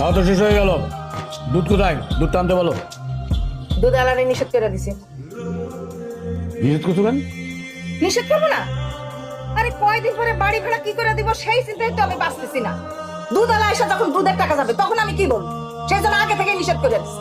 খাওয়া তো শেষ হয়ে গেল, দুধ কোথায়? দুধ টানতে বলো। দুধ আলারে নিষেধ করে দিছে। নিষেধ করছো কেন? নিষেধ করবো না? আরে কয়দিন পরে বাড়ি ভাড়া কি করে দিব সেই চিন্তায় তো আমি বাঁচতেছি না। দুধ আলা এসে যখন দুধের টাকা যাবে তখন আমি কি বলবো? সেই জন্য আগে থেকে নিষেধ করে দিছি।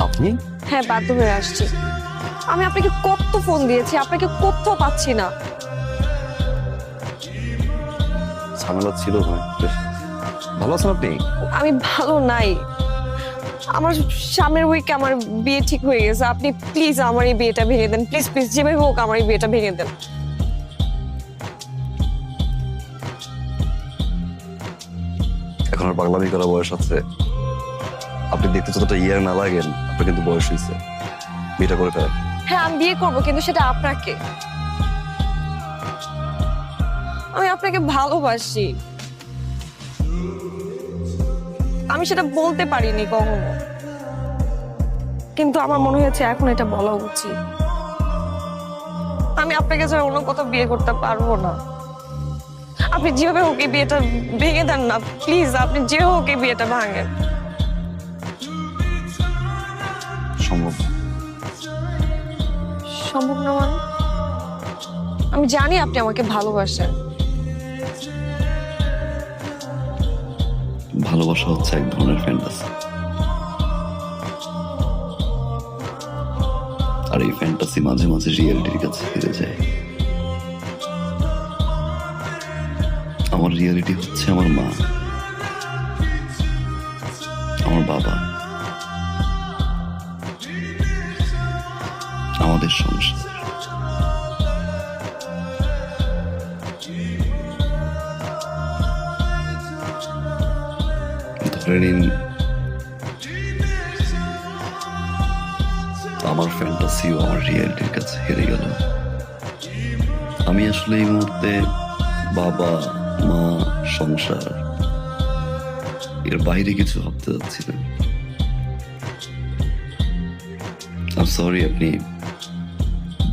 আপনি? হ্যাঁ, বাধ্য হয়ে আসছি। আমি আপনাকে কত ফোন দিয়েছি, আপনাকে কোথাও পাচ্ছি না। ঝামেলা ছিল ভাই। বেশ ভালো আছেন আপনি? আমি ভালো নাই। আমার সামনের উইকে আমার বিয়ে ঠিক হয়ে গেছে। আপনি প্লিজ আমার এই বিয়েটা ভেঙে দেন, প্লিজ প্লিজ, যেভাবে হোক আমার এই বিয়েটা ভেঙে দেন। এখন আর পাগলামি করা বয়স আছে? আপনি দেখতে যতটা ইয়ার না লাগেন, আপনার কিন্তু বয়স হয়েছে। বিয়েটা করে ফেলেন। হ্যাঁ, আমি বিয়ে করবো, কিন্তু সেটা আপনাকে। আমি আপনাকে ভালোবাসি, আমি সেটা বলতে পারিনি কখনো, কিন্তু আমার মনে হয়েছে এখন এটা বলা উচিত। আমি আপনাকে ছাড়া অন্য কোথাও বিয়ে করতে পারবো না। আপনি যেভাবে হোক এই বিয়েটা ভেঙে দেন না প্লিজ। আপনি যে হোক এই বিয়েটা ভাঙেন। সম্ভব না। সম্ভব না মানে? আমি জানি আপনি আমাকে ভালোবাসেন। ভালোবাসা হচ্ছে এক ধরনের ফ্যান্টাসি, আর এই ফ্যান্টাসি মাঝে মাঝে রিয়েলিটির কাছে ফিরে যায়। আমার রিয়েলিটি হচ্ছে আমার মা, আমার বাবা, আমাদের সংসার। ধরে নিন আমার ফ্যান্টাসিও আমার রিয়েলিটির কাছে হেরে গেল। আমি আসলে এই মুহূর্তে বাবা, মা, সংসার এর বাইরে কিছু ভাবতে যাচ্ছি না। সরি, আপনি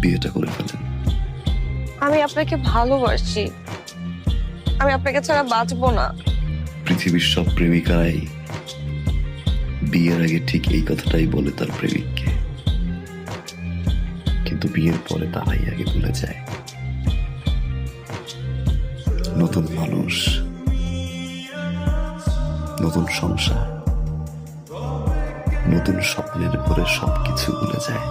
বিয়েটা করে ফেলেন। আমি আপনাকে ভালোবাসি, আমি আপনাকে ছাড়া বাঁচবো না। পৃথিবীর সব প্রেমিকারাই বিয়ের আগে ঠিক এই কথাটাই বলে তার প্রেমিককে, কিন্তু বিয়ের পরে তারাই আগে ভুলে যায়। নতুন মানুষ, নতুন সংসার, নতুন স্বপ্নের পরে সবকিছু ভুলে যায়।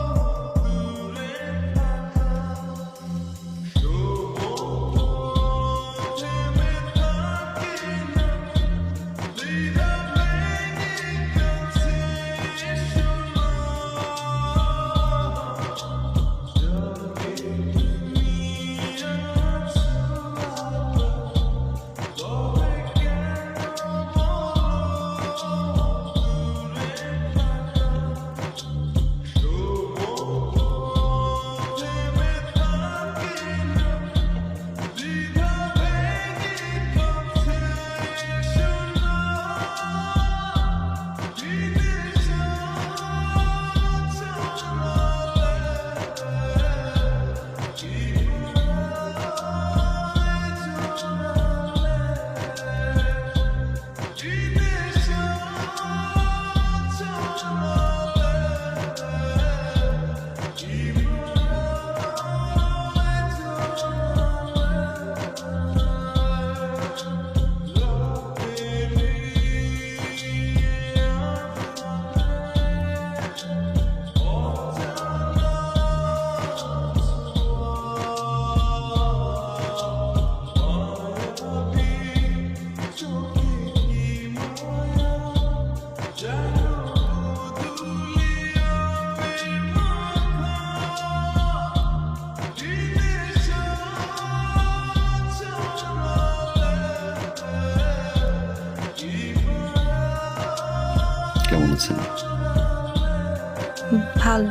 ভালো।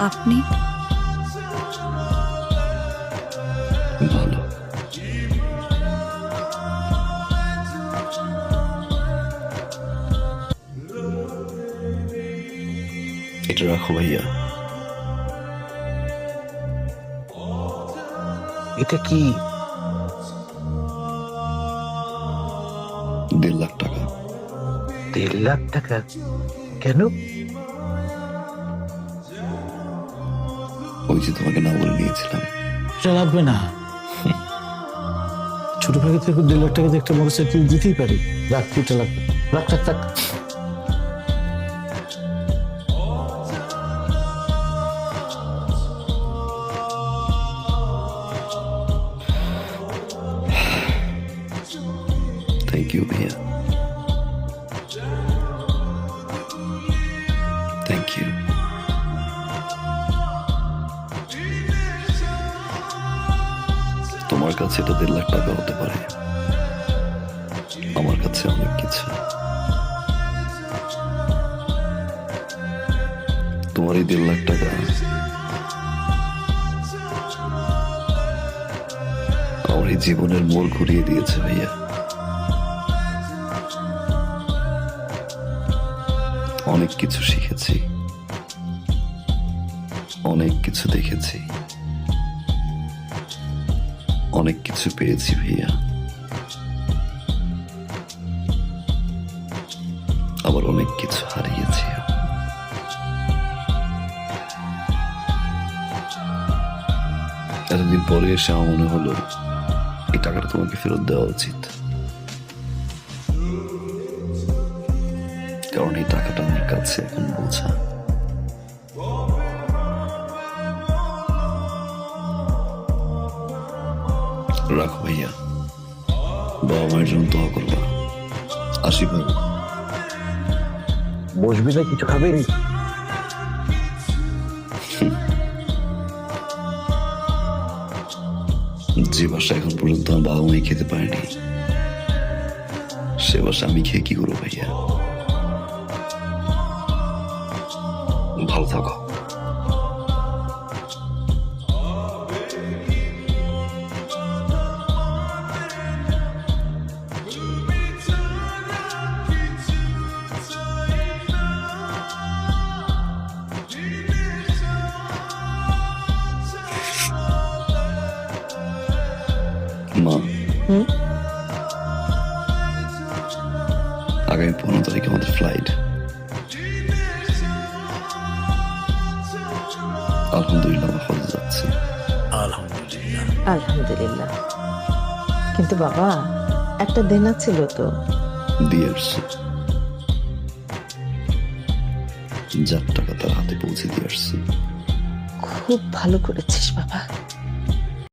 আপনি? ভালো। এটা রাখো ভাইয়া। এটা কি? 1.5 লাখ টাকা। 1.5 লাখ টাকা? কেন? ওই যে তোমাকে না বলে নিয়েছিলাম। এটা লাগবে না। ছোট ভাই থেকে 1.5 লাখ টাকা দিয়ে একটা মোটরসাইকেল দিতেই পারি। রাখ, এটা লাগবে। রাখ রাখ রাখ। থ্যাংক ইউ ভাইয়া। Thank you. তোমার কাছে এটা 1.5 লাখ টাকা হতে পারে, আমার কাছে অনেক কিছু। তোমার এই 1.5 লাখ টাকা আমার এই জীবনের মোড় ঘুরিয়ে দিয়েছে ভাইয়া। অনেক কিছু শিখেছি, অনেক কিছু দেখেছি, অনেক কিছু পেয়েছি ভাইয়া, আবার অনেক কিছু হারিয়েছি। এতদিন পরে এসে আমার মনে হলো এই টাকাটা তোমাকে ফেরত দেওয়া উচিত, কারণ এই টাকাটা আমার কাছে এখন বোঝা। রাখো ভাইয়া, বাবা মায়ের জন্য দোয়া করবা। আসি ভাই। বসবি না, কিছু খাবি? যে বাসা এখন পর্যন্ত আমার বাবা মাই খেতে পারেনি, সে বাসা আমি খেয়ে কি করবো ভাইয়া? ভালো থাকো। মা, আগামী 15 তারিখে আমাদের ফ্লাইট। আলহামদুলিল্লাহ আমরা হজে যাচ্ছি। আলহামদুলিল্লাহ। আলহামদুলিল্লাহ। কিন্তু বাবা, একটা দেনা ছিল তো। দিয়ে আসছি, যার টাকা তার হাতে পৌঁছে দিয়ে আসছি। খুব ভালো করেছিস বাবা।